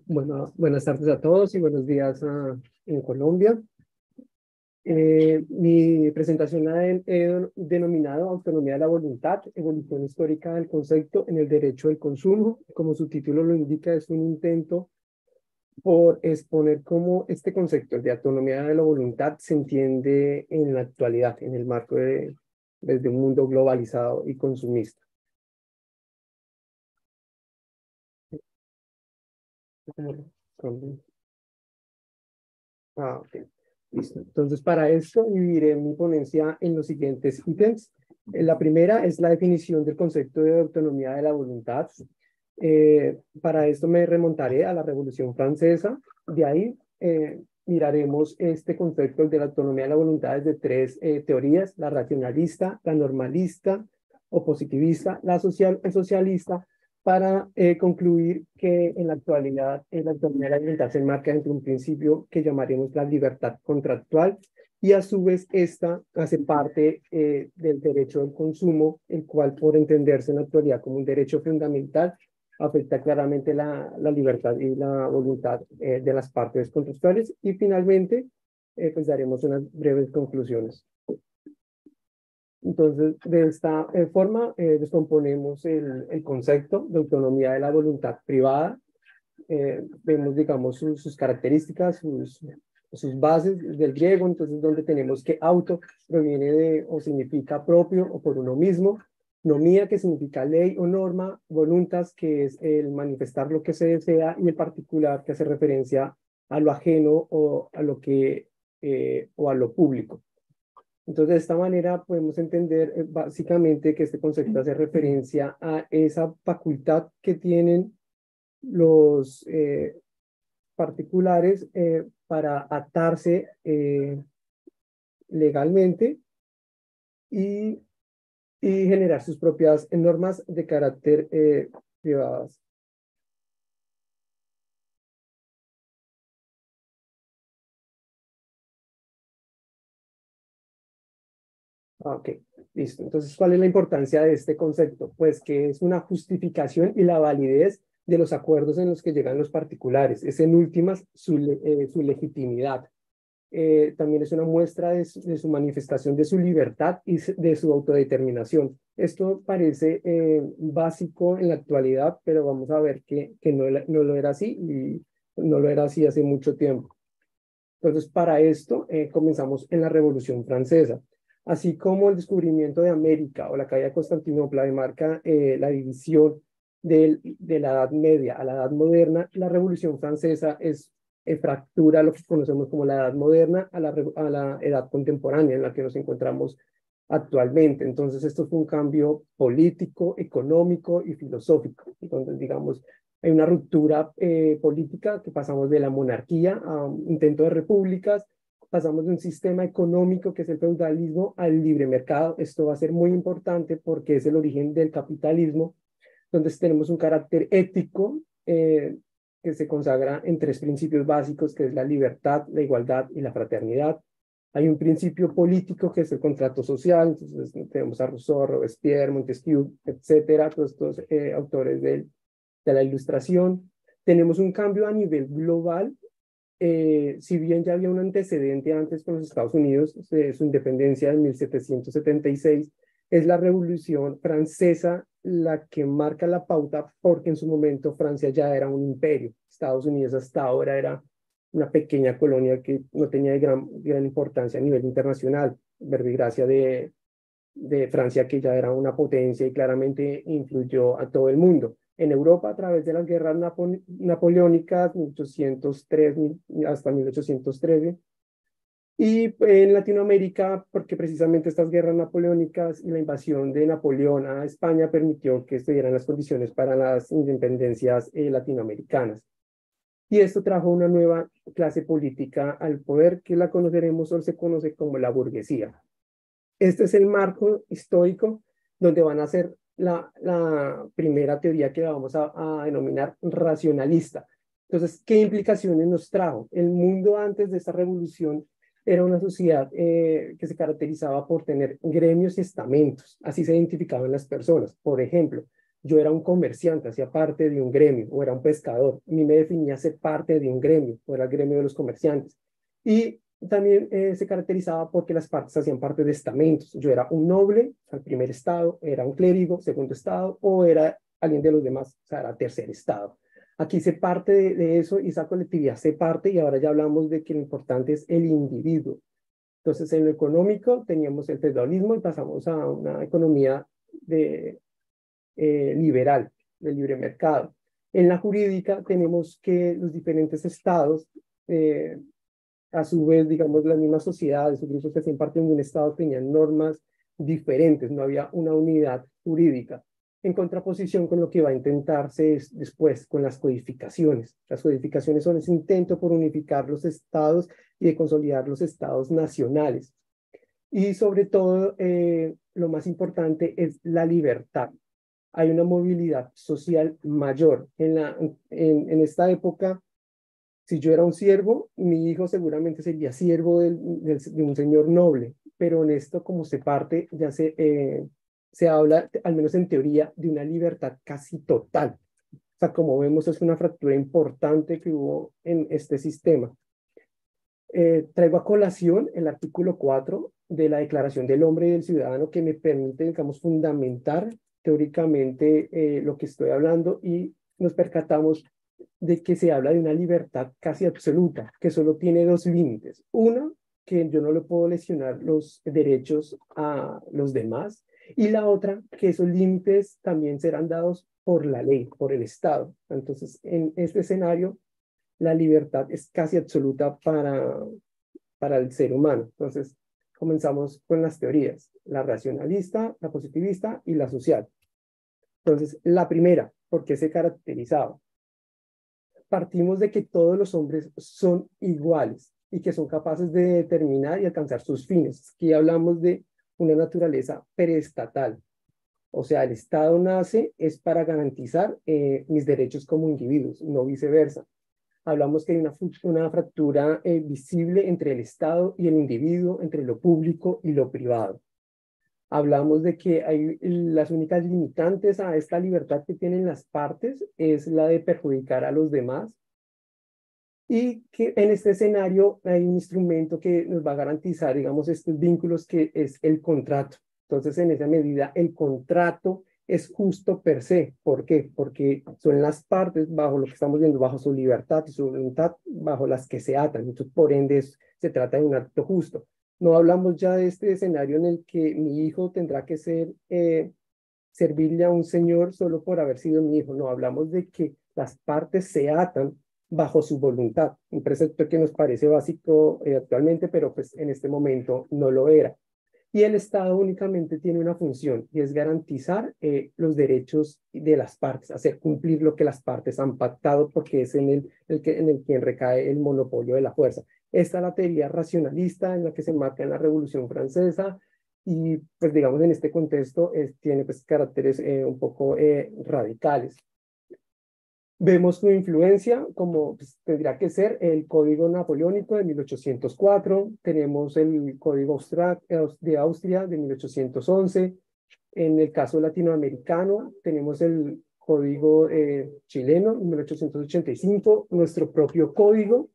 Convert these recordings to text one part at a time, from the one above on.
Bueno, buenas tardes a todos y buenos días en Colombia. Mi presentación la he denominado Autonomía de la Voluntad, evolución histórica del concepto en el derecho del consumo. Como su título lo indica, es un intento por exponer cómo este concepto de autonomía de la voluntad se entiende en la actualidad, en el marco desde un mundo globalizado y consumista. Ok. Listo. Entonces, para esto dividiré mi ponencia en los siguientes ítems. La primera es la definición del concepto de autonomía de la voluntad. Para esto me remontaré a la Revolución Francesa. De ahí miraremos este concepto de la autonomía de la voluntad desde tres teorías: la racionalista, la normalista o positivista, el socialista, para concluir que en la actualidad la autonomía de la voluntad se enmarca entre un principio que llamaremos la libertad contractual, y a su vez esta hace parte del derecho del consumo, el cual, por entenderse en la actualidad como un derecho fundamental, afecta claramente la libertad y la voluntad de las partes contractuales. Y finalmente pues daremos unas breves conclusiones. Entonces, de esta forma, descomponemos el concepto de autonomía de la voluntad privada. Vemos, digamos, sus características, sus bases del griego. Entonces, donde tenemos que auto proviene de o significa propio o por uno mismo, nomía, que significa ley o norma, voluntas, que es el manifestar lo que se desea, y el particular, que hace referencia a lo ajeno o a lo que o a lo público. Entonces, de esta manera podemos entender básicamente que este concepto hace referencia a esa facultad que tienen los particulares para atarse legalmente y, y generar sus propias normas de carácter privadas. Ok, listo. Entonces, ¿cuál es la importancia de este concepto? Pues que es una justificación y la validez de los acuerdos en los que llegan los particulares. Es en últimas su legitimidad. También es una muestra de su manifestación de su libertad y de su autodeterminación. Esto parece básico en la actualidad, pero vamos a ver que no lo era así, y no lo era así hace mucho tiempo. Entonces, para esto comenzamos en la Revolución Francesa. Así como el descubrimiento de América o la caída de Constantinopla demarca la división de la Edad Media a la Edad Moderna, la Revolución Francesa fractura lo que conocemos como la Edad Moderna a la Edad Contemporánea en la que nos encontramos actualmente. Entonces, esto fue un cambio político, económico y filosófico. Entonces, digamos, hay una ruptura política, que pasamos de la monarquía a un intento de repúblicas, pasamos de un sistema económico que es el feudalismo al libre mercado. Esto va a ser muy importante porque es el origen del capitalismo, donde tenemos un carácter ético que se consagra en tres principios básicos, que es la libertad, la igualdad y la fraternidad. Hay un principio político que es el contrato social. Entonces tenemos a Rousseau, Robespierre, Montesquieu, etcétera, todos estos autores de la Ilustración. Tenemos un cambio a nivel global. Si bien ya había un antecedente antes con los Estados Unidos, su independencia en 1776, es la Revolución Francesa la que marca la pauta, porque en su momento Francia ya era un imperio. Estados Unidos hasta ahora era una pequeña colonia que no tenía gran importancia a nivel internacional, verbigracia de Francia, que ya era una potencia y claramente influyó a todo el mundo. En Europa, a través de las guerras napoleónicas, 1803 hasta 1813, y en Latinoamérica, porque precisamente estas guerras napoleónicas y la invasión de Napoleón a España permitió que se dieran las condiciones para las independencias latinoamericanas. Y esto trajo una nueva clase política al poder, que la conoceremos o se conoce como la burguesía. Este es el marco histórico donde van a ser la primera teoría, que vamos a denominar racionalista. Entonces, ¿qué implicaciones nos trajo? El mundo antes de esta revolución era una sociedad que se caracterizaba por tener gremios y estamentos. Así se identificaban las personas. Por ejemplo, Yo era un comerciante, hacía parte de un gremio, o era un pescador. A mí me definía ser parte de un gremio, o era el gremio de los comerciantes. Y también se caracterizaba porque las partes hacían parte de estamentos. Yo era un noble al primer estado, era un clérigo, segundo estado, o era alguien de los demás, o sea, era tercer estado. Aquí se parte de eso y esa colectividad se parte y ahora ya hablamos de que lo importante es el individuo. Entonces, en lo económico teníamos el feudalismo y pasamos a una economía de, liberal, de libre mercado. En la jurídica tenemos que los diferentes estados, a su vez, digamos, las mismas sociedades, los grupos que hacían parte de un estado tenían normas diferentes, no había una unidad jurídica, en contraposición con lo que va a intentarse después con las codificaciones. Las codificaciones son ese intento por unificar los estados y de consolidar los estados nacionales. Y sobre todo, lo más importante es la libertad. Hay una movilidad social mayor. En esta época, si yo era un siervo, mi hijo seguramente sería siervo de un señor noble, pero en esto, como se parte, ya se habla, al menos en teoría, de una libertad casi total. O sea, como vemos, es una fractura importante que hubo en este sistema. Traigo a colación el artículo 4 de la Declaración del Hombre y del Ciudadano que me permite, digamos, fundamentar teóricamente lo que estoy hablando y nos percatamos de que se habla de una libertad casi absoluta, que solo tiene dos límites. Una, que yo no le puedo lesionar los derechos a los demás, y la otra, que esos límites también serán dados por la ley, por el Estado. Entonces, en este escenario, la libertad es casi absoluta para el ser humano. Entonces, comenzamos con las teorías, la racionalista, la positivista y la social. Entonces, la primera, ¿por qué se caracterizaba? Partimos de que todos los hombres son iguales y que son capaces de determinar y alcanzar sus fines. Aquí hablamos de una naturaleza preestatal. O sea, el Estado nace es para garantizar mis derechos como individuos, no viceversa. Hablamos que hay una fractura visible entre el Estado y el individuo, entre lo público y lo privado. Hablamos de que hay las únicas limitantes a esta libertad que tienen las partes es la de perjudicar a los demás y que en este escenario hay un instrumento que nos va a garantizar, digamos, estos vínculos que es el contrato. Entonces, en esa medida, el contrato es justo per se. ¿Por qué? Porque son las partes bajo lo que estamos viendo, bajo su libertad y su voluntad, bajo las que se atan. Entonces, por ende, se trata de un acto justo. No hablamos ya de este escenario en el que mi hijo tendrá que servirle a un señor solo por haber sido mi hijo. No, hablamos de que las partes se atan bajo su voluntad, un precepto que nos parece básico actualmente, pero pues en este momento no lo era. Y el Estado únicamente tiene una función y es garantizar los derechos de las partes, hacer cumplir lo que las partes han pactado porque es en el quien recae el monopolio de la fuerza. Esta es la teoría racionalista en la que se marca en la Revolución Francesa y pues digamos en este contexto tiene pues caracteres un poco radicales. Vemos su influencia, como pues, tendría que ser el Código Napoleónico de 1804, tenemos el Código de Austria de 1811, en el caso latinoamericano tenemos el Código chileno de 1885, nuestro propio Código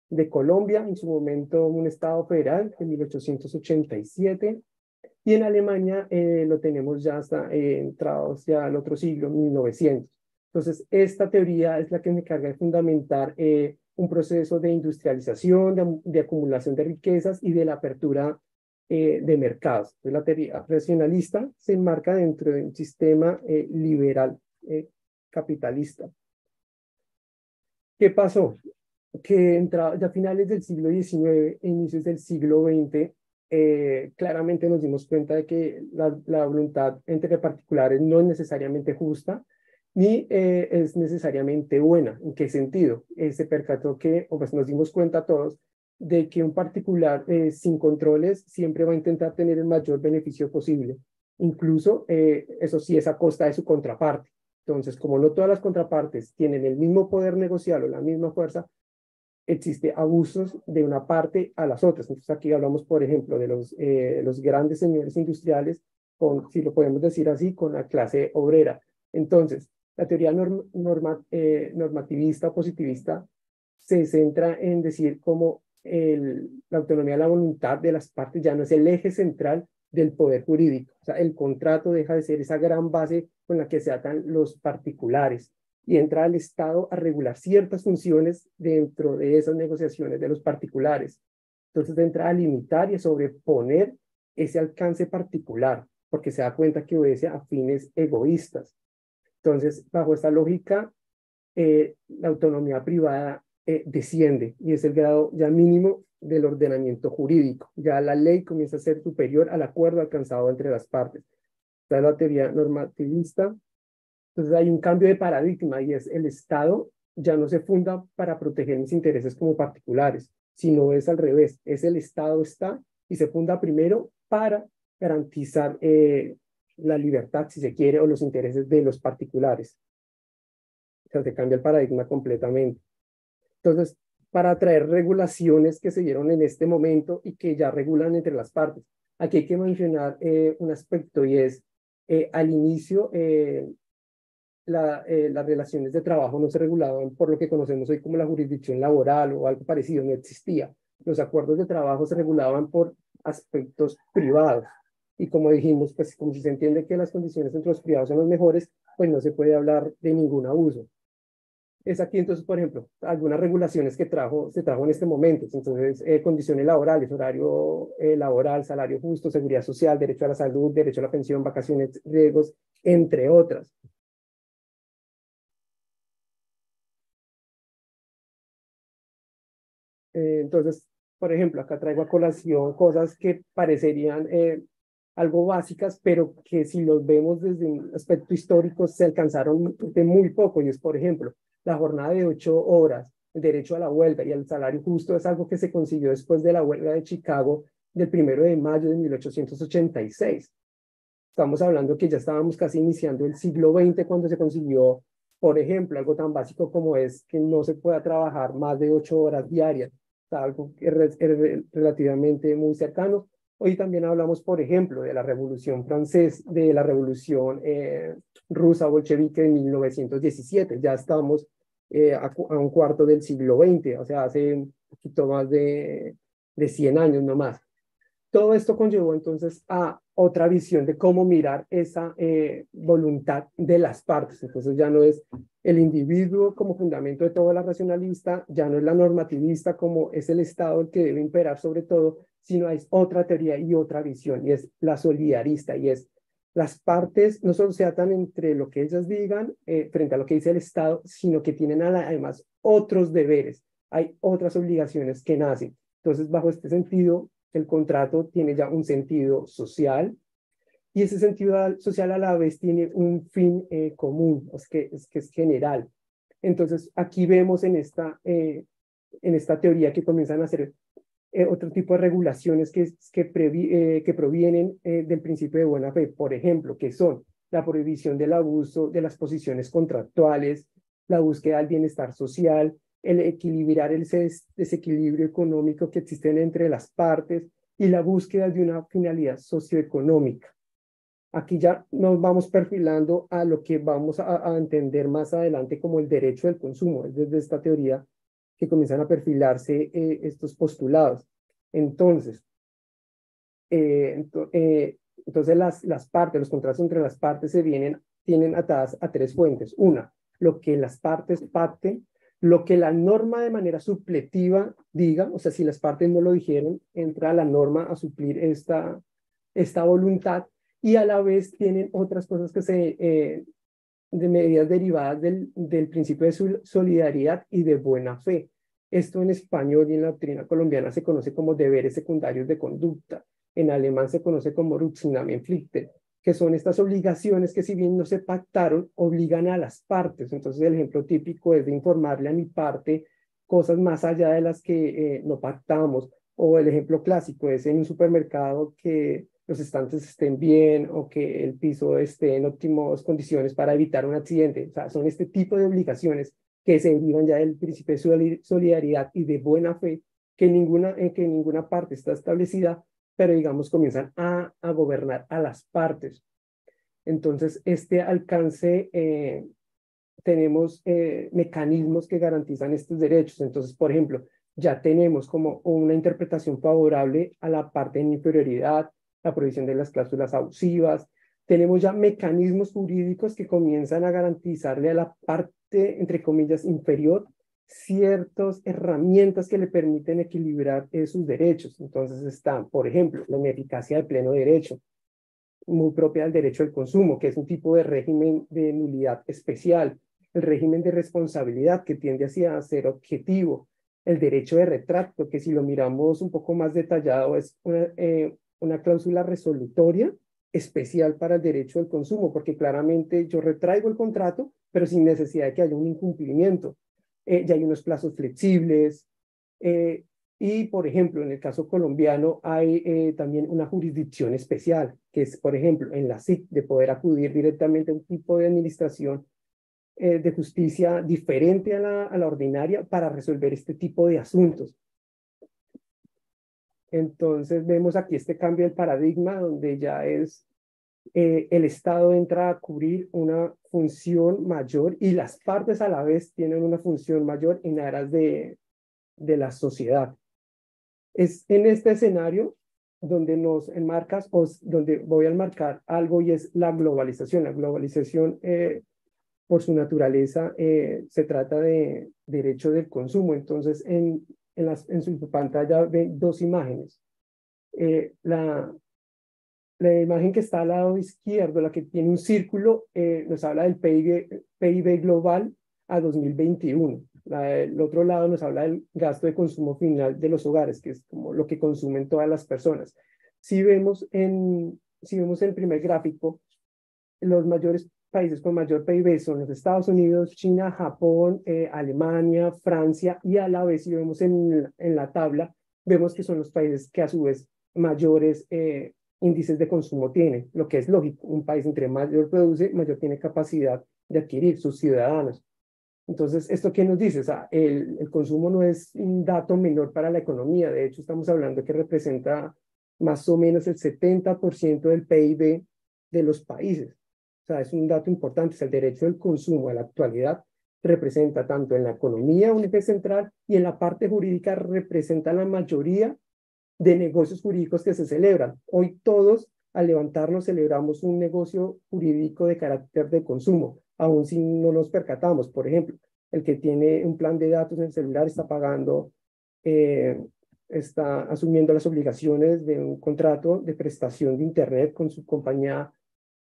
de Colombia, en su momento un Estado federal de 1887, y en Alemania lo tenemos ya hasta entrados ya al otro siglo, 1900. Entonces, esta teoría es la que me encarga de fundamentar un proceso de industrialización, de acumulación de riquezas y de la apertura de mercados. Entonces, la teoría racionalista se enmarca dentro de un sistema liberal capitalista. ¿Qué pasó? Que ya a finales del siglo XIX, inicios del siglo XX, claramente nos dimos cuenta de que la voluntad entre particulares no es necesariamente justa, ni es necesariamente buena. ¿En qué sentido? Se percató que, o pues nos dimos cuenta todos, de que un particular sin controles siempre va a intentar tener el mayor beneficio posible, incluso, eso sí, es a costa de su contraparte. Entonces, como no todas las contrapartes tienen el mismo poder negocial o la misma fuerza, existe abusos de una parte a las otras. Entonces aquí hablamos, por ejemplo, de los grandes señores industriales, si lo podemos decir así, con la clase obrera. Entonces, la teoría normativista o positivista se centra en decir cómo la autonomía de la voluntad de las partes ya no es el eje central del poder jurídico. O sea, el contrato deja de ser esa gran base con la que se atan los particulares y entra el Estado a regular ciertas funciones dentro de esas negociaciones de los particulares. Entonces entra a limitar y a sobreponer ese alcance particular, porque se da cuenta que obedece a fines egoístas. Entonces, bajo esta lógica, la autonomía privada desciende y es el grado ya mínimo del ordenamiento jurídico. Ya la ley comienza a ser superior al acuerdo alcanzado entre las partes. Esta es la teoría normativista. Entonces hay un cambio de paradigma y es el Estado ya no se funda para proteger mis intereses como particulares, sino es al revés, es el Estado está y se funda primero para garantizar la libertad, si se quiere, o los intereses de los particulares. O sea, se cambia el paradigma completamente. Entonces, para traer regulaciones que se dieron en este momento y que ya regulan entre las partes, aquí hay que mencionar un aspecto y es, al inicio, las relaciones de trabajo no se regulaban por lo que conocemos hoy como la jurisdicción laboral o algo parecido, no existía. Los acuerdos de trabajo se regulaban por aspectos privados. Y como dijimos, pues como si se entiende que las condiciones entre los privados son las mejores, pues no se puede hablar de ningún abuso. Es aquí entonces, por ejemplo, algunas regulaciones que se trajo en este momento. Entonces, condiciones laborales, horario laboral, salario justo, seguridad social, derecho a la salud, derecho a la pensión, vacaciones, riesgos, entre otras. Entonces, por ejemplo, acá traigo a colación cosas que parecerían algo básicas, pero que si los vemos desde un aspecto histórico se alcanzaron de muy poco. Y es, por ejemplo, la jornada de 8 horas, el derecho a la huelga y el salario justo es algo que se consiguió después de la huelga de Chicago del 1 de mayo de 1886. Estamos hablando que ya estábamos casi iniciando el siglo XX cuando se consiguió, por ejemplo, algo tan básico como es que no se pueda trabajar más de 8 horas diarias, algo que es relativamente muy cercano. Hoy también hablamos, por ejemplo, de la Revolución Francesa, de la Revolución Rusa bolchevique de 1917. Ya estamos a un cuarto del siglo XX, o sea, hace un poquito más de 100 años nomás. Todo esto conllevó entonces a otra visión de cómo mirar esa voluntad de las partes. Entonces ya no es el individuo como fundamento de toda la racionalista, ya no es la normativista como es el Estado el que debe imperar sobre todo, sino es otra teoría y otra visión, y es la solidarista, y es las partes no solo se atan entre lo que ellas digan frente a lo que dice el Estado, sino que tienen además otros deberes, hay otras obligaciones que nacen. Entonces, bajo este sentido, el contrato tiene ya un sentido social y ese sentido social a la vez tiene un fin común, que es general. Entonces, aquí vemos en esta teoría que comienzan a hacer otro tipo de regulaciones que provienen del principio de buena fe, por ejemplo, que son la prohibición del abuso de las posiciones contractuales, la búsqueda del bienestar social, el equilibrar el desequilibrio económico que existen entre las partes y la búsqueda de una finalidad socioeconómica. Aquí ya nos vamos perfilando a lo que vamos a entender más adelante como el derecho del consumo, es desde esta teoría que comienzan a perfilarse estos postulados. Entonces, entonces las partes, los contratos entre las partes tienen atadas a tres fuentes. Una, lo que las partes pacten, lo que la norma de manera supletiva diga, o sea, si las partes no lo dijeron, entra la norma a suplir esta voluntad y a la vez tienen otras cosas de medidas derivadas del principio de solidaridad y de buena fe. Esto en español y en la doctrina colombiana se conoce como deberes secundarios de conducta. En alemán se conoce como Rücksinnahmepflichten, que son estas obligaciones que si bien no se pactaron, obligan a las partes. Entonces el ejemplo típico es de informarle a mi parte cosas más allá de las que no pactamos. O el ejemplo clásico es en un supermercado que los estantes estén bien o que el piso esté en óptimas condiciones para evitar un accidente. O sea, son este tipo de obligaciones que se derivan ya del principio de solidaridad y de buena fe que en ninguna parte está establecida, pero digamos comienzan a gobernar a las partes. Entonces, este alcance, tenemos mecanismos que garantizan estos derechos. Entonces, por ejemplo, ya tenemos como una interpretación favorable a la parte de inferioridad, la prohibición de las cláusulas abusivas. Tenemos ya mecanismos jurídicos que comienzan a garantizarle a la parte, entre comillas, inferior, ciertas herramientas que le permiten equilibrar sus derechos. Entonces están, por ejemplo, la ineficacia del pleno derecho, muy propia del derecho al consumo, que es un tipo de régimen de nulidad especial, el régimen de responsabilidad, que tiende hacia ser objetivo, el derecho de retracto, que si lo miramos un poco más detallado es una cláusula resolutoria especial para el derecho al consumo, porque claramente yo retraigo el contrato, pero sin necesidad de que haya un incumplimiento. Ya hay unos plazos flexibles, y, por ejemplo, en el caso colombiano hay también una jurisdicción especial, que es, por ejemplo, en la SIC, de poder acudir directamente a un tipo de administración de justicia diferente a la ordinaria para resolver este tipo de asuntos. Entonces, vemos aquí este cambio del paradigma, donde ya es el Estado entra a cubrir una función mayor y las partes a la vez tienen una función mayor en aras de la sociedad. Es en este escenario donde nos enmarcas, o donde voy a enmarcar algo, y es la globalización. La globalización, por su naturaleza, se trata de derecho del consumo. Entonces, en su pantalla ven dos imágenes. La imagen que está al lado izquierdo, la que tiene un círculo, nos habla del PIB global a 2021. El otro lado nos habla del gasto de consumo final de los hogares, que es como lo que consumen todas las personas. Si vemos en el primer gráfico, los mayores países con mayor PIB son los Estados Unidos, China, Japón, Alemania, Francia, y a la vez, si vemos en la tabla, vemos que son los países que a su vez mayores índices de consumo tienen, lo que es lógico. Un país entre mayor produce, mayor tiene capacidad de adquirir sus ciudadanos. Entonces, ¿esto qué nos dice? O sea, el consumo no es un dato menor para la economía. De hecho, estamos hablando que representa más o menos el 70% del PIB de los países. O sea, es un dato importante. O sea, el derecho del consumo a la actualidad representa tanto en la economía un eje central, y en la parte jurídica representa la mayoría de negocios jurídicos que se celebran. Hoy todos, al levantarnos, celebramos un negocio jurídico de carácter de consumo, aun si no nos percatamos. Por ejemplo, el que tiene un plan de datos en el celular está pagando, está asumiendo las obligaciones de un contrato de prestación de Internet con su compañía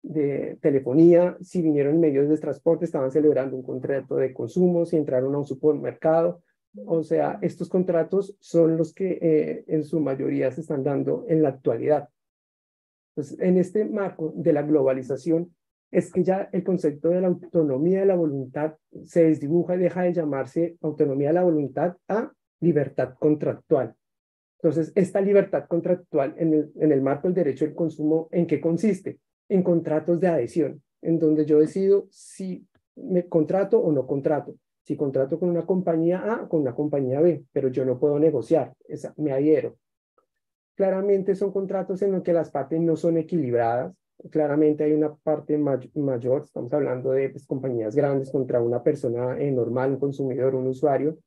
de telefonía. Si vinieron medios de transporte, estaban celebrando un contrato de consumo. Si entraron a un supermercado, o sea, estos contratos son los que en su mayoría se están dando en la actualidad. Entonces, en este marco de la globalización, es que ya el concepto de la autonomía de la voluntad se desdibuja y deja de llamarse autonomía de la voluntad a libertad contractual. Entonces, esta libertad contractual en el marco del derecho del consumo, ¿en qué consiste? En contratos de adhesión, en donde yo decido si me contrato o no contrato. Si contrato con una compañía A o con una compañía B, pero yo no puedo negociar, me adhiero. Claramente son contratos en los que las partes no son equilibradas. Claramente hay una parte mayor, estamos hablando de pues, compañías grandes contra una persona normal, un consumidor, un usuario,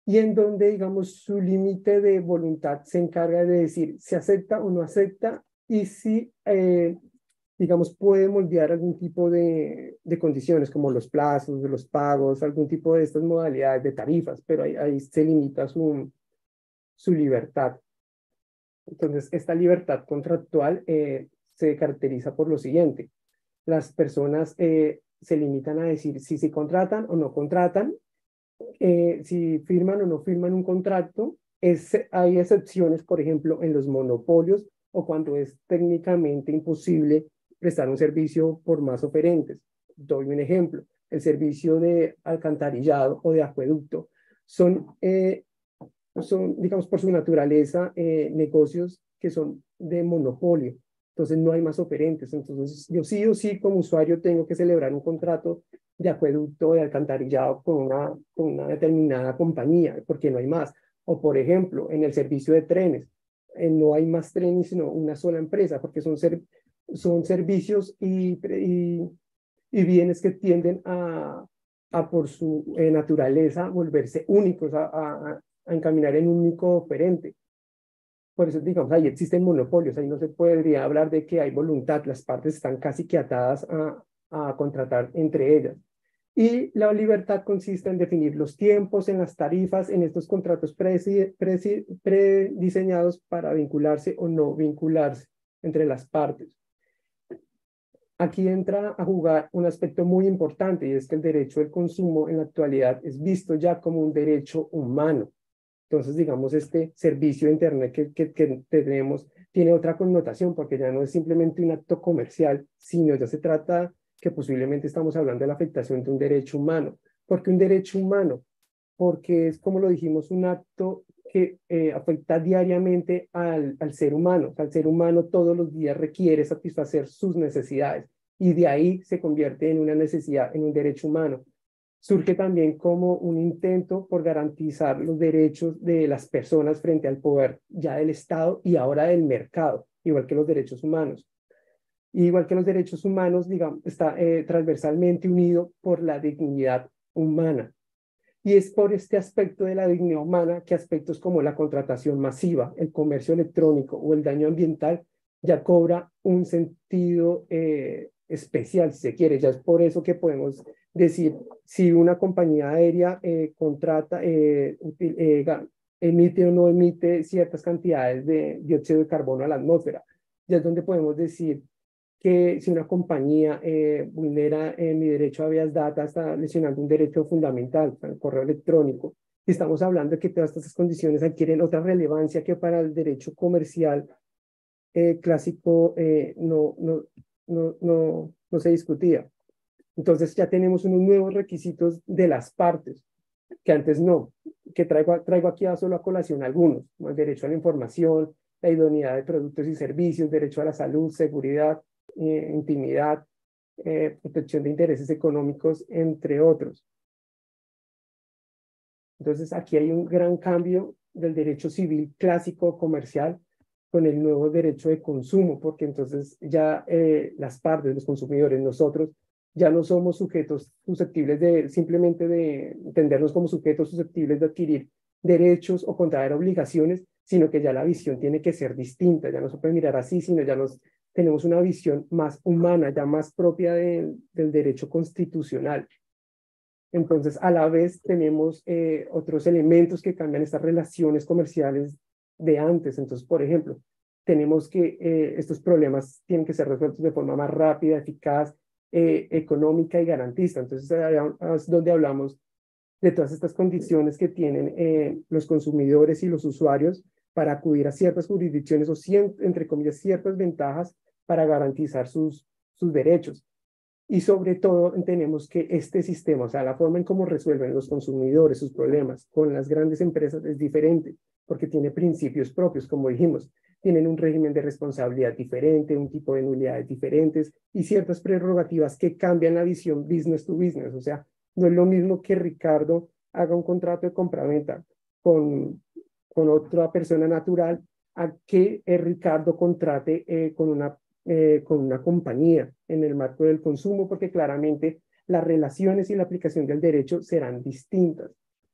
y en donde, digamos, su límite de voluntad se encarga de decir si acepta o no acepta, y si, digamos, puede moldear algún tipo de condiciones, como los plazos de los pagos, algún tipo de estas modalidades de tarifas, pero ahí se limita su libertad. Entonces, esta libertad contractual se caracteriza por lo siguiente. Las personas se limitan a decir si se contratan o no contratan, si firman o no firman un contrato. Hay excepciones, por ejemplo, en los monopolios, o cuando es técnicamente imposible prestar un servicio por más oferentes. Doy un ejemplo: el servicio de alcantarillado o de acueducto son, digamos, por su naturaleza, negocios que son de monopolio. Entonces no hay más oferentes. Entonces yo sí o sí como usuario tengo que celebrar un contrato de acueducto, de alcantarillado con una determinada compañía, porque no hay más. O por ejemplo, en el servicio de trenes, no hay más trenes sino una sola empresa, porque son servicios y bienes que tienden a por su naturaleza volverse únicos, a encaminar en un único oferente. Por eso, digamos, ahí existen monopolios, ahí no se podría hablar de que hay voluntad, las partes están casi que atadas a contratar entre ellas. Y la libertad consiste en definir los tiempos, en las tarifas, en estos contratos prediseñados para vincularse o no vincularse entre las partes. Aquí entra a jugar un aspecto muy importante y es que el derecho al consumo en la actualidad es visto ya como un derecho humano. Entonces, digamos, este servicio de Internet que tenemos tiene otra connotación porque ya no es simplemente un acto comercial, sino ya se trata que posiblemente estamos hablando de la afectación de un derecho humano. ¿Por qué un derecho humano? Porque es, como lo dijimos, un acto que afecta diariamente al ser humano. O sea, el ser humano todos los días requiere satisfacer sus necesidades y de ahí se convierte en una necesidad, en un derecho humano. Surge también como un intento por garantizar los derechos de las personas frente al poder ya del Estado y ahora del mercado, igual que los derechos humanos. Igual que los derechos humanos, digamos, está transversalmente unido por la dignidad humana. Y es por este aspecto de la dignidad humana que aspectos como la contratación masiva, el comercio electrónico o el daño ambiental ya cobra un sentido especial, si se quiere. Ya es por eso que podemos decir, si una compañía aérea emite o no emite ciertas cantidades de dióxido de carbono a la atmósfera, ya es donde podemos decir que si una compañía vulnera mi derecho a vías data, está lesionando un derecho fundamental, el correo electrónico. Y estamos hablando de que todas estas condiciones adquieren otra relevancia que para el derecho comercial clásico no se discutía. Entonces ya tenemos unos nuevos requisitos de las partes, que antes no, que traigo aquí solo a colación algunos, como el derecho a la información, la idoneidad de productos y servicios, derecho a la salud, seguridad, intimidad, protección de intereses económicos, entre otros. Entonces, aquí hay un gran cambio del derecho civil clásico comercial con el nuevo derecho de consumo, porque entonces ya las partes, los consumidores, nosotros, ya no somos sujetos susceptibles de simplemente de entendernos como sujetos susceptibles de adquirir derechos o contraer obligaciones, sino que ya la visión tiene que ser distinta, ya no se puede mirar así, sino ya tenemos una visión más humana, ya más propia del derecho constitucional. Entonces, a la vez tenemos otros elementos que cambian estas relaciones comerciales de antes. Entonces, por ejemplo, tenemos que estos problemas tienen que ser resueltos de forma más rápida, eficaz, económica y garantista. Entonces, es donde hablamos de todas estas condiciones que tienen los consumidores y los usuarios para acudir a ciertas jurisdicciones o, entre comillas, ciertas ventajas para garantizar sus derechos. Y sobre todo tenemos que este sistema, o sea, la forma en cómo resuelven los consumidores sus problemas con las grandes empresas es diferente, porque tiene principios propios, como dijimos, tienen un régimen de responsabilidad diferente, un tipo de nulidades diferentes y ciertas prerrogativas que cambian la visión business to business. O sea, no es lo mismo que Ricardo haga un contrato de compraventa con otra persona natural a que Ricardo contrate con una compañía en el marco del consumo, porque claramente las relaciones y la aplicación del derecho serán distintas.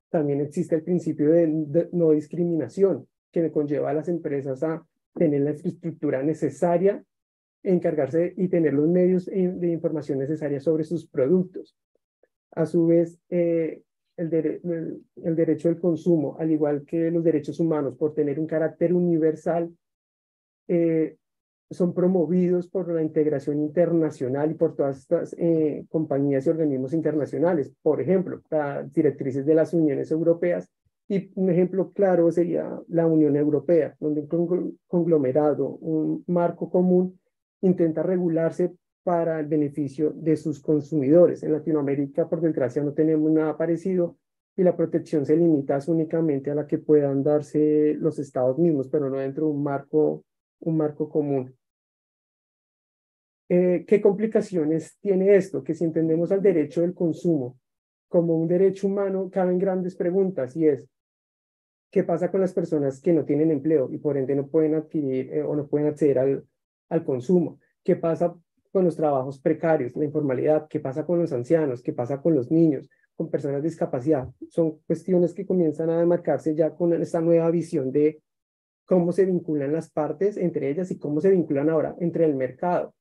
También existe el principio de no discriminación, que conlleva a las empresas a tener la infraestructura necesaria, encargarse y tener los medios de información necesarias sobre sus productos. A su vez, el derecho del consumo, al igual que los derechos humanos, por tener un carácter universal, son promovidos por la integración internacional y por todas estas compañías y organismos internacionales. Por ejemplo, las directrices de las uniones europeas, y un ejemplo claro sería la Unión Europea, donde un conglomerado, un marco común, intenta regularse para el beneficio de sus consumidores. En Latinoamérica, por desgracia, no tenemos nada parecido y la protección se limita únicamente a la que puedan darse los estados mismos, pero no dentro de un marco común. ¿Qué complicaciones tiene esto? Que si entendemos al derecho del consumo como un derecho humano, caben grandes preguntas y es, ¿qué pasa con las personas que no tienen empleo y por ende no pueden adquirir o no pueden acceder al consumo? ¿Qué pasa con los trabajos precarios, la informalidad? ¿Qué pasa con los ancianos? ¿Qué pasa con los niños, con personas de discapacidad? Son cuestiones que comienzan a demarcarse ya con esta nueva visión de cómo se vinculan las partes entre ellas y cómo se vinculan ahora entre el mercado.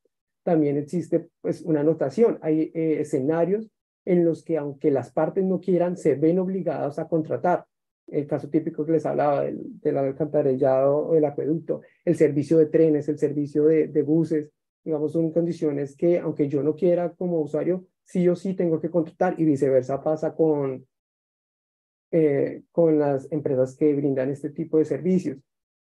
También existe pues una anotación, hay escenarios en los que aunque las partes no quieran, se ven obligados a contratar. El caso típico que les hablaba del alcantarillado o del acueducto, el servicio de trenes, el servicio de buses, digamos, son condiciones que aunque yo no quiera como usuario, sí o sí tengo que contratar y viceversa pasa con las empresas que brindan este tipo de servicios.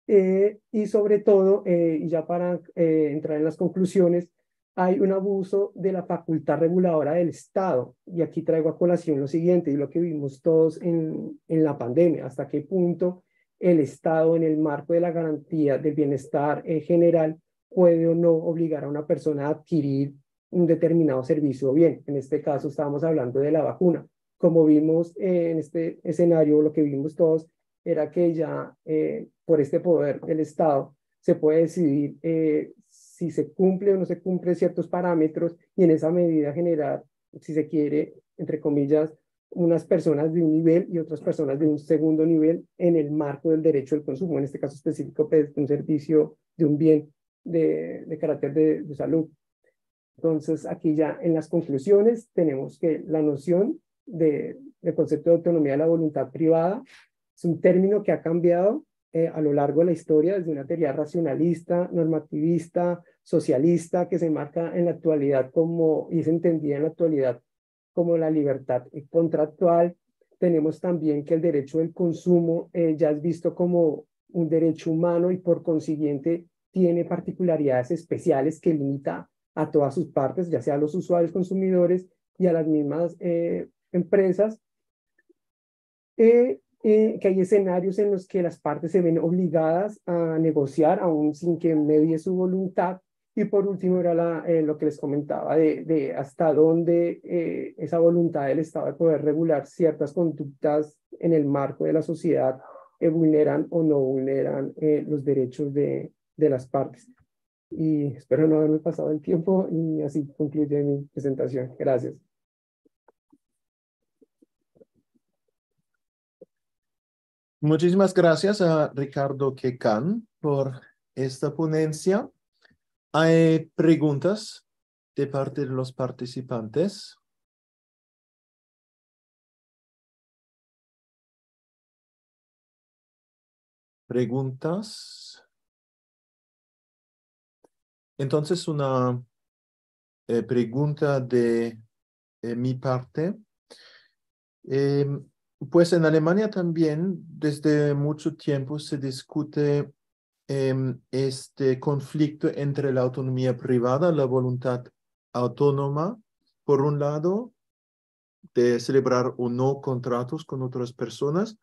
Y sobre todo, y ya para entrar en las conclusiones, hay un abuso de la facultad reguladora del Estado. Y aquí traigo a colación lo siguiente, y lo que vimos todos en la pandemia, hasta qué punto el Estado, en el marco de la garantía del bienestar general, puede o no obligar a una persona a adquirir un determinado servicio o bien. En este caso, estábamos hablando de la vacuna. Como vimos en este escenario, lo que vimos todos era que ya por este poder del Estado se puede decidir si se cumple o no se cumple ciertos parámetros y en esa medida generar, si se quiere, entre comillas, unas personas de un nivel y otras personas de un segundo nivel en el marco del derecho al consumo, en este caso específico, pues, de un servicio, de un bien de carácter de salud. Entonces, aquí ya en las conclusiones tenemos que la noción del concepto de autonomía de la voluntad privada es un término que ha cambiado a lo largo de la historia desde una teoría racionalista, normativista, socialista, que se marca en la actualidad como, y es entendida en la actualidad como la libertad contractual. Tenemos también que el derecho del consumo ya es visto como un derecho humano y por consiguiente tiene particularidades especiales que limita a todas sus partes, ya sea a los usuarios consumidores y a las mismas empresas, que hay escenarios en los que las partes se ven obligadas a negociar aún sin que medie su voluntad. Y por último era lo que les comentaba de hasta dónde esa voluntad del Estado de poder regular ciertas conductas en el marco de la sociedad vulneran o no vulneran los derechos de las partes. Y espero no haberme pasado el tiempo y así concluye mi presentación. Gracias. Muchísimas gracias a Ricardo Quecan por esta ponencia. ¿Hay preguntas de parte de los participantes? ¿Preguntas? Entonces, una pregunta de mi parte. Pues en Alemania también desde mucho tiempo se discute este conflicto entre la autonomía privada, la voluntad autónoma, por un lado, de celebrar o no contratos con otras personas,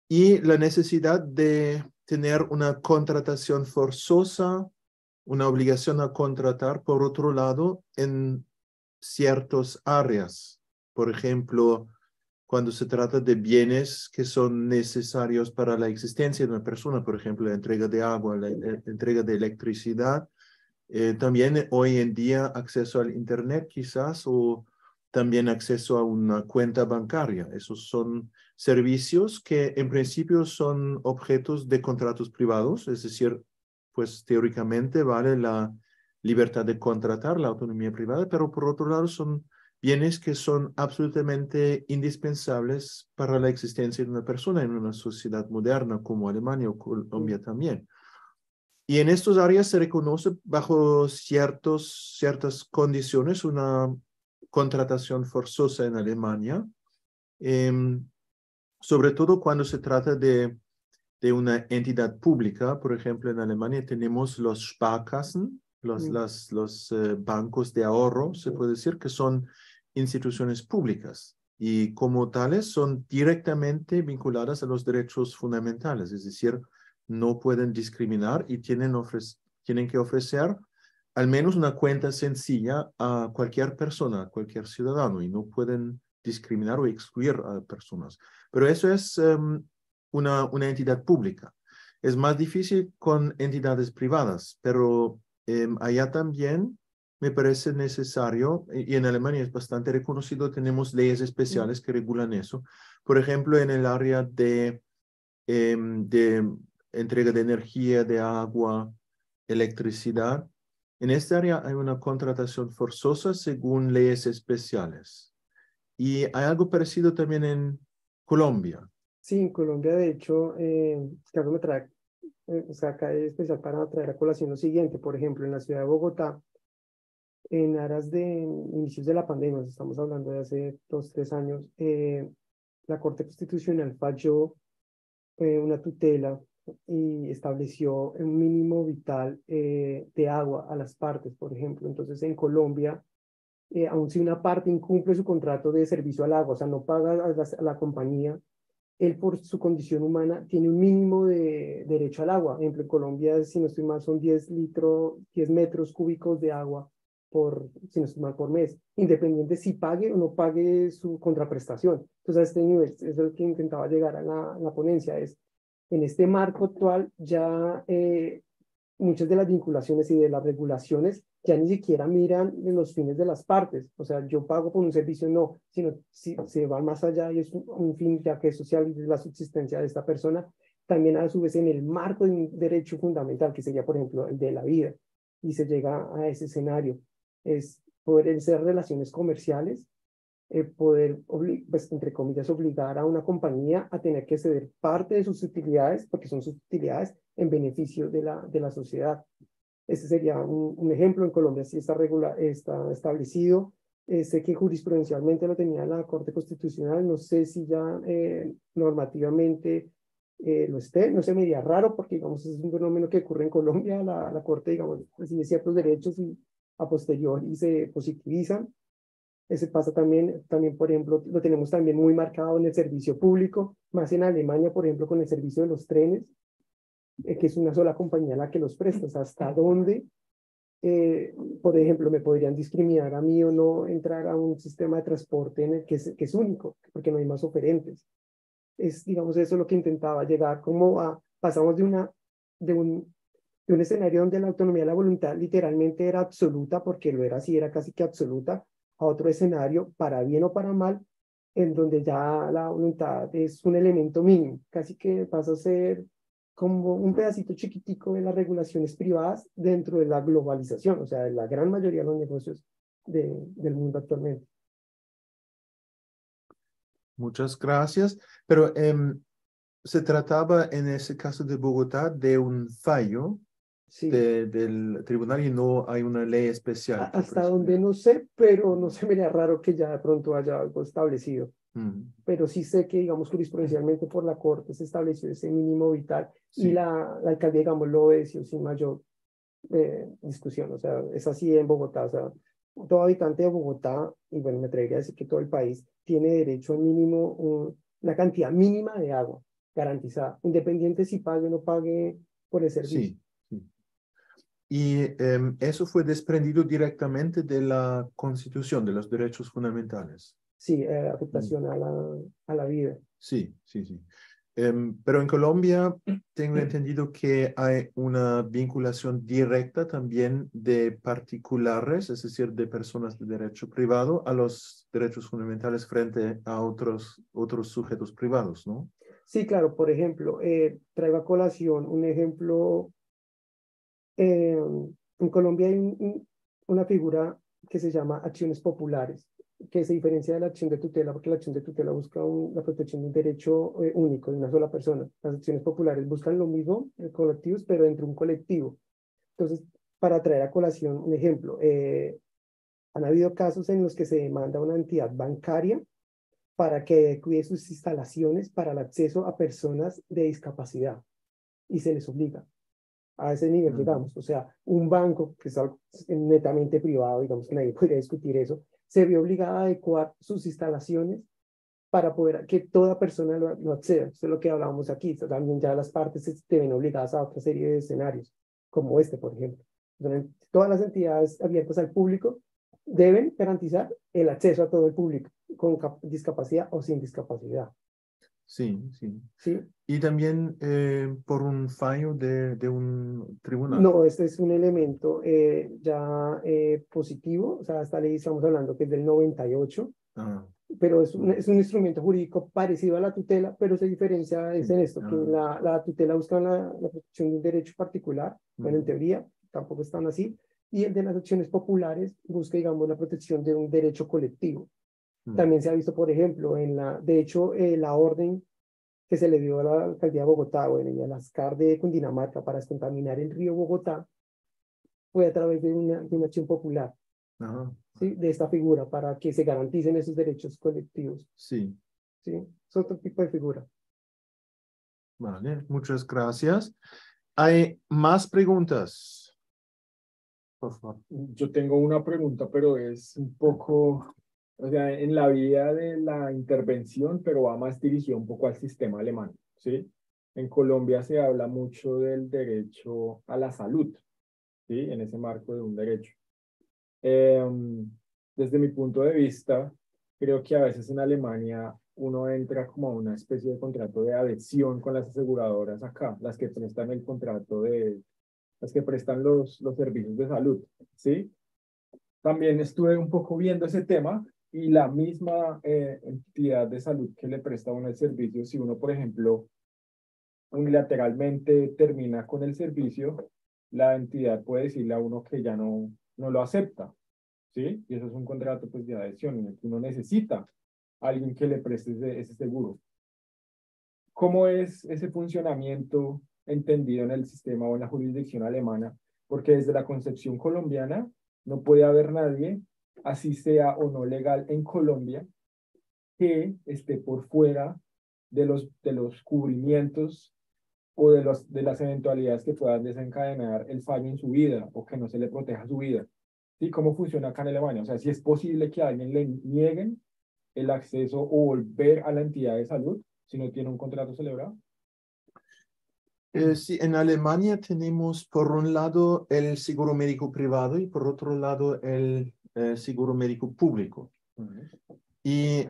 y la necesidad de tener una contratación forzosa, una obligación a contratar, por otro lado, en ciertas áreas. Por ejemplo, cuando se trata de bienes que son necesarios para la existencia de una persona, por ejemplo, la entrega de agua, la entrega de electricidad, también hoy en día acceso al Internet quizás, o también acceso a una cuenta bancaria. Esos son servicios que en principio son objetos de contratos privados, es decir, pues teóricamente vale la libertad de contratar, la autonomía privada, pero por otro lado son bienes que son absolutamente indispensables para la existencia de una persona en una sociedad moderna como Alemania o Colombia también. Y en estas áreas se reconoce bajo ciertas condiciones una contratación forzosa en Alemania, sobre todo cuando se trata de una entidad pública. Por ejemplo, en Alemania tenemos los Sparkassen, los bancos de ahorro, se puede decir, que son instituciones públicas y como tales son directamente vinculadas a los derechos fundamentales, es decir, no pueden discriminar y tienen que ofrecer al menos una cuenta sencilla a cualquier persona, a cualquier ciudadano, y no pueden discriminar o excluir a personas. Pero eso es una entidad pública. Es más difícil con entidades privadas, pero allá también me parece necesario, y en Alemania es bastante reconocido, tenemos leyes especiales que regulan eso. Por ejemplo, en el área de entrega de energía, de agua, electricidad. En esta área hay una contratación forzosa según leyes especiales. Y hay algo parecido también en Colombia. Sí, en Colombia, de hecho, claro, me trae, o sea, acá es especial para traer a colación lo siguiente. Por ejemplo, en la ciudad de Bogotá, en aras de inicios de la pandemia, estamos hablando de hace 2, 3 años, la Corte Constitucional falló una tutela y estableció un mínimo vital de agua a las partes, por ejemplo. Entonces, en Colombia, aun si una parte incumple su contrato de servicio al agua, o sea, no paga a la compañía, él por su condición humana tiene un mínimo de derecho al agua. Por ejemplo, en Colombia, si no estoy mal, son 10 metros cúbicos de agua por, si no estoy mal, por mes, independiente si pague o no pague su contraprestación. Entonces, a este nivel es el que intentaba llegar a la ponencia, es en este marco actual ya muchas de las vinculaciones y de las regulaciones ya ni siquiera miran en los fines de las partes. O sea, yo pago por un servicio, no, sino si se va más allá y es un fin ya que es social y la subsistencia de esta persona, también a su vez en el marco de un derecho fundamental, que sería, por ejemplo, el de la vida, y se llega a ese escenario, es poder ser relaciones comerciales, poder, pues, entre comillas, obligar a una compañía a tener que ceder parte de sus utilidades, porque son sus utilidades, en beneficio de la sociedad. Ese sería un ejemplo. En Colombia sí está establecido. Sé que jurisprudencialmente lo tenía la Corte Constitucional. No sé si ya normativamente lo esté. No se me diría raro porque, digamos, es un fenómeno que ocurre en Colombia. La Corte, digamos, recibe ciertos derechos y a posteriori se positivizan. Ese pasa también, por ejemplo, lo tenemos también muy marcado en el servicio público, más en Alemania, por ejemplo, con el servicio de los trenes, que es una sola compañía la que los presta. O sea, hasta dónde, eh, por ejemplo, me podrían discriminar a mí o no entrar a un sistema de transporte en el que es único, porque no hay más oferentes. Es, digamos, eso lo que intentaba llegar, como pasamos de un escenario donde la autonomía de la voluntad literalmente era absoluta, porque lo era así, era casi que absoluta, a otro escenario, para bien o para mal, en donde ya la voluntad es un elemento mínimo, casi que pasa a ser como un pedacito chiquitico de las regulaciones privadas dentro de la globalización, o sea, de la gran mayoría de los negocios del mundo actualmente. Muchas gracias. Pero se trataba en ese caso de Bogotá de un fallo Sí, del tribunal y no hay una ley especial que hasta donde prescribe. no sé, pero no se me haría raro que ya de pronto haya algo establecido. Mm, Pero sí sé que, digamos, jurisprudencialmente por la Corte se estableció ese mínimo vital y sí, la alcaldía, digamos, lo obedeció sin mayor discusión. O sea, es así en Bogotá. O sea, todo habitante de Bogotá, y bueno, me atrevería a decir que todo el país, tiene derecho a mínimo, una cantidad mínima de agua garantizada, independiente si pague o no pague por el servicio. sí, sí. Y eso fue desprendido directamente de la Constitución, de los derechos fundamentales. Sí, Mm, afectación a la vida. sí, sí, sí. Pero en Colombia tengo entendido que hay una vinculación directa también de particulares, es decir, de personas de derecho privado a los derechos fundamentales frente a otros sujetos privados, ¿no? Sí, claro, por ejemplo, traigo a colación un ejemplo. En Colombia hay una figura que se llama acciones populares, que se diferencia de la acción de tutela, porque la acción de tutela busca la protección de un derecho único de una sola persona. Las acciones populares buscan lo mismo, colectivos, pero dentro de un colectivo. Entonces, para traer a colación un ejemplo, han habido casos en los que se demanda a una entidad bancaria para que cuide sus instalaciones para el acceso a personas de discapacidad y se les obliga a ese nivel Mm. llegamos. O sea, un banco, que es algo netamente privado, digamos que nadie podría discutir eso, se vio obligado a adecuar sus instalaciones para poder que toda persona lo acceda. Esto es lo que hablábamos aquí. También ya las partes se ven obligadas a otra serie de escenarios, como este, por ejemplo. Entonces, todas las entidades abiertas al público deben garantizar el acceso a todo el público, con discapacidad o sin discapacidad. Sí, sí. ¿sí? Y también por un fallo de un tribunal. No, este es un elemento ya positivo, o sea, esta ley estamos hablando que es del 98, Ah, pero es un instrumento jurídico parecido a la tutela, pero se diferencia es en sí. esto, que la tutela busca la protección de un derecho particular, bueno, en teoría, tampoco están así, y el de las acciones populares busca, digamos, la protección de un derecho colectivo. También se ha visto, por ejemplo, de hecho, la orden que se le dio a la alcaldía de Bogotá, bueno, y a las CAR de Cundinamarca para descontaminar el río Bogotá, fue a través de una acción popular, Ajá, ¿sí? De esta figura, para que se garanticen esos derechos colectivos, sí. ¿sí? Es otro tipo de figura. Vale, muchas gracias. ¿Hay más preguntas? Por favor. Yo tengo una pregunta, pero es un poco, o sea, en la vía de la intervención, pero va más dirigida un poco al sistema alemán, ¿sí? En Colombia se habla mucho del derecho a la salud, ¿sí? En ese marco de un derecho. Desde mi punto de vista, creo que a veces en Alemania uno entra como a una especie de contrato de adhesión con las aseguradoras acá, las que prestan el contrato de, las que prestan los servicios de salud, ¿sí? También estuve un poco viendo ese tema y la misma entidad de salud que le presta a uno el servicio, si uno, por ejemplo, unilateralmente termina con el servicio, la entidad puede decirle a uno que ya no lo acepta, ¿sí? Y eso es un contrato pues, de adhesión en el que uno necesita a alguien que le preste ese seguro. ¿Cómo es ese funcionamiento entendido en el sistema o en la jurisdicción alemana? Porque desde la concepción colombiana no puede haber nadie, así sea o no legal en Colombia, que esté por fuera de los cubrimientos o de las eventualidades que puedan desencadenar el fallo en su vida o que no se le proteja su vida. ¿Sí? ¿Cómo funciona acá en Alemania? O sea, si es posible que a alguien le nieguen el acceso o volver a la entidad de salud si no tiene un contrato celebrado. Sí, en Alemania tenemos por un lado el seguro médico privado y por otro lado el seguro médico público. Y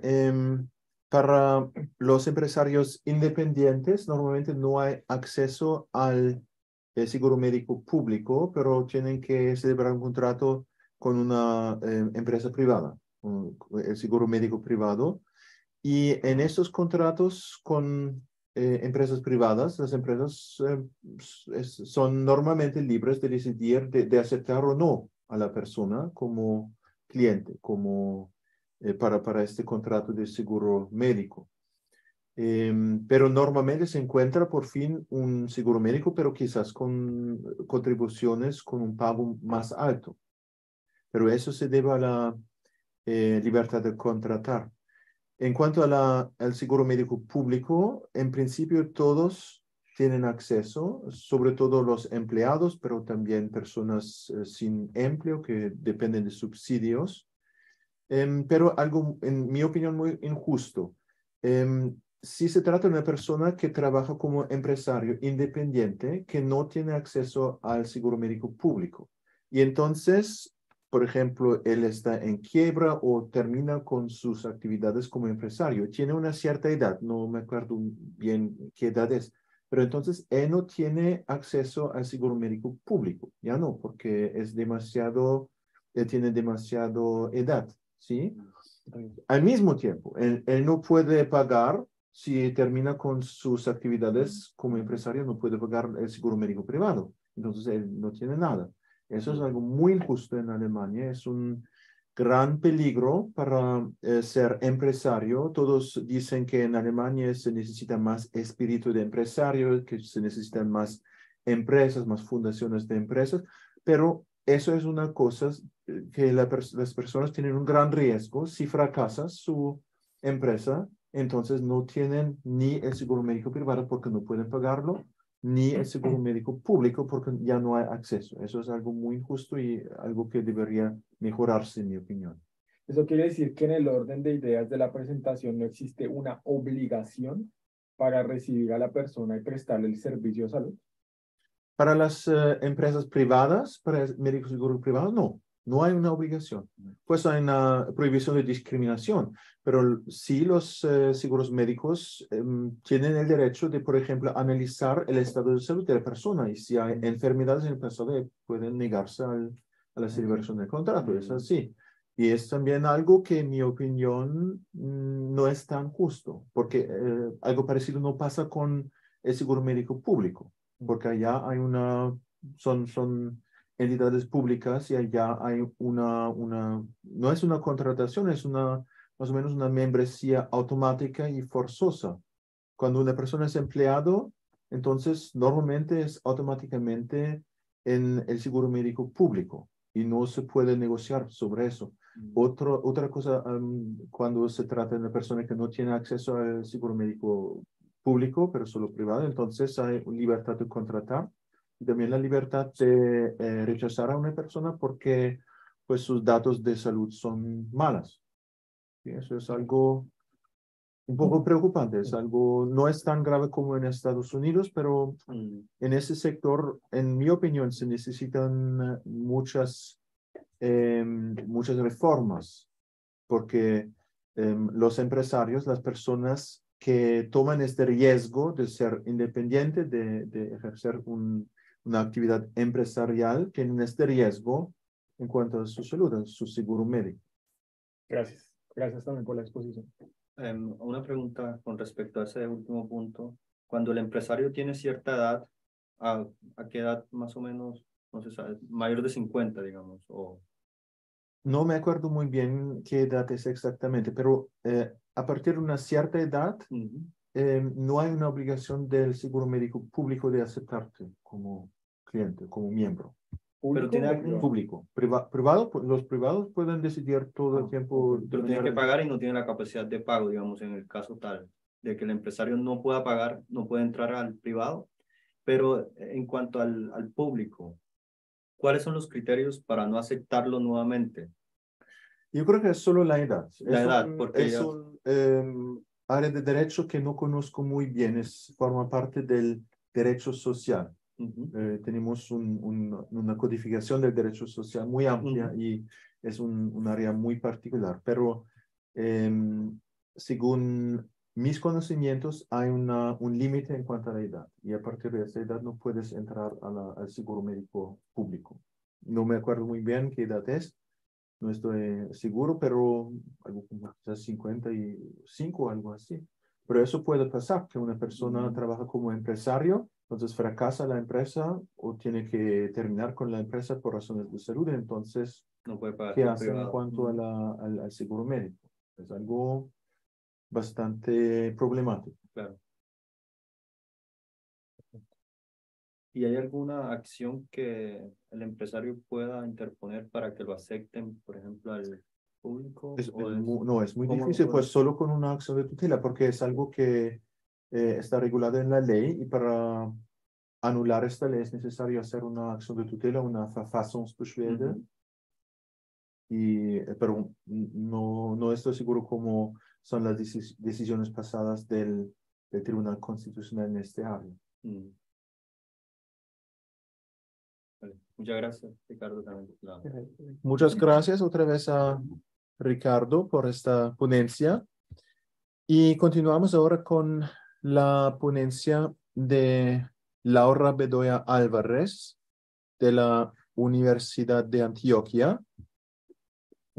para los empresarios independientes normalmente no hay acceso al seguro médico público, pero tienen que celebrar un contrato con una empresa privada, el seguro médico privado. Y en estos contratos con empresas privadas, las empresas son normalmente libres de decidir de aceptar o no a la persona como cliente, como para este contrato de seguro médico. Pero normalmente se encuentra por fin un seguro médico, pero quizás con contribuciones con un pago más alto. Pero eso se debe a la libertad de contratar. En cuanto al seguro médico público, en principio todos tienen acceso, sobre todo los empleados, pero también personas sin empleo que dependen de subsidios. Pero algo, en mi opinión, muy injusto. Si se trata de una persona que trabaja como empresario independiente que no tiene acceso al seguro médico público. Y entonces, por ejemplo, él está en quiebra o termina con sus actividades como empresario. Tiene una cierta edad, no me acuerdo bien qué edad es, pero entonces él no tiene acceso al seguro médico público. Ya no, porque es demasiado, tiene demasiado edad. ¿Sí? Al mismo tiempo, él no puede pagar, si termina con sus actividades como empresario, no puede pagar el seguro médico privado. Entonces, él no tiene nada. Eso es algo muy injusto en Alemania. Es un gran peligro para ser empresario. Todos dicen que en Alemania se necesita más espíritu de empresario, que se necesitan más empresas, más fundaciones de empresas, pero eso es una cosa que las personas tienen un gran riesgo. Si fracasa su empresa, entonces no tienen ni el seguro médico privado porque no pueden pagarlo, ni el seguro médico público porque ya no hay acceso. Eso es algo muy injusto y algo que debería mejorarse, en mi opinión. Eso quiere decir que en el orden de ideas de la presentación no existe una obligación para recibir a la persona y prestarle el servicio de salud. Para las empresas privadas, para el médico seguro privado, no. No hay una obligación. Pues hay una prohibición de discriminación, pero sí los seguros médicos tienen el derecho de, por ejemplo, analizar el estado de salud de la persona y si hay enfermedades en la persona pueden negarse a la celebración del contrato. Es así. Y es también algo que, en mi opinión, no es tan justo, porque algo parecido no pasa con el seguro médico público, porque allá hay son entidades públicas y allá hay no es una contratación, es más o menos una membresía automática y forzosa. Cuando una persona es empleado, entonces normalmente es automáticamente en el seguro médico público y no se puede negociar sobre eso. Otra cosa, cuando se trata de una persona que no tiene acceso al seguro médico público, pero solo privado, entonces hay libertad de contratar y también la libertad de rechazar a una persona porque pues, sus datos de salud son malas. ¿Sí? Eso es algo un poco preocupante, es algo, no es tan grave como en Estados Unidos, pero en ese sector, en mi opinión, se necesitan muchas reformas, porque los empresarios, las personas que toman este riesgo de ser independiente, de ejercer una actividad empresarial, tienen este riesgo en cuanto a su salud, a su seguro médico. Gracias. Gracias también por la exposición. Una pregunta con respecto a ese último punto. Cuando el empresario tiene cierta edad, ¿a qué edad más o menos, no se sabe, mayor de 50, digamos? O... No me acuerdo muy bien qué edad es exactamente, pero a partir de una cierta edad, no hay una obligación del seguro médico público de aceptarte como cliente, como miembro. Pero tiene algún público. Privado, los privados pueden decidir todo el tiempo. Pero tiene que pagar y no tiene la capacidad de pago, digamos, en el caso tal de que el empresario no pueda pagar, no puede entrar al privado. Pero en cuanto al público, ¿cuáles son los criterios para no aceptarlo nuevamente? Yo creo que es solo la edad. La edad, porque es un área de derecho que no conozco muy bien, forma parte del derecho social. Tenemos una codificación del derecho social muy amplia y es un área muy particular, pero según mis conocimientos hay un límite en cuanto a la edad y a partir de esa edad no puedes entrar al seguro médico público. No me acuerdo muy bien qué edad es, no estoy seguro, pero algo como 55 o algo así. Pero eso puede pasar, que una persona trabaja como empresario, entonces fracasa la empresa o tiene que terminar con la empresa por razones de salud, entonces, no puede pagar ¿qué por hace privado en cuanto al seguro médico? Es algo bastante problemático. Claro. ¿Y hay alguna acción que el empresario pueda interponer para que lo acepten, por ejemplo, al público? No, es muy difícil, pues solo con una acción de tutela, porque es algo que está regulado en la ley y para anular esta ley es necesario hacer una acción de tutela, una verfassungsbeschwerde. Pero no estoy seguro cómo son las decisiones pasadas del Tribunal Constitucional en este área. Vale. Muchas gracias, Ricardo. Muchas gracias otra vez a Ricardo por esta ponencia. Y continuamos ahora con la ponencia de Laura Bedoya Álvarez de la Universidad de Antioquia.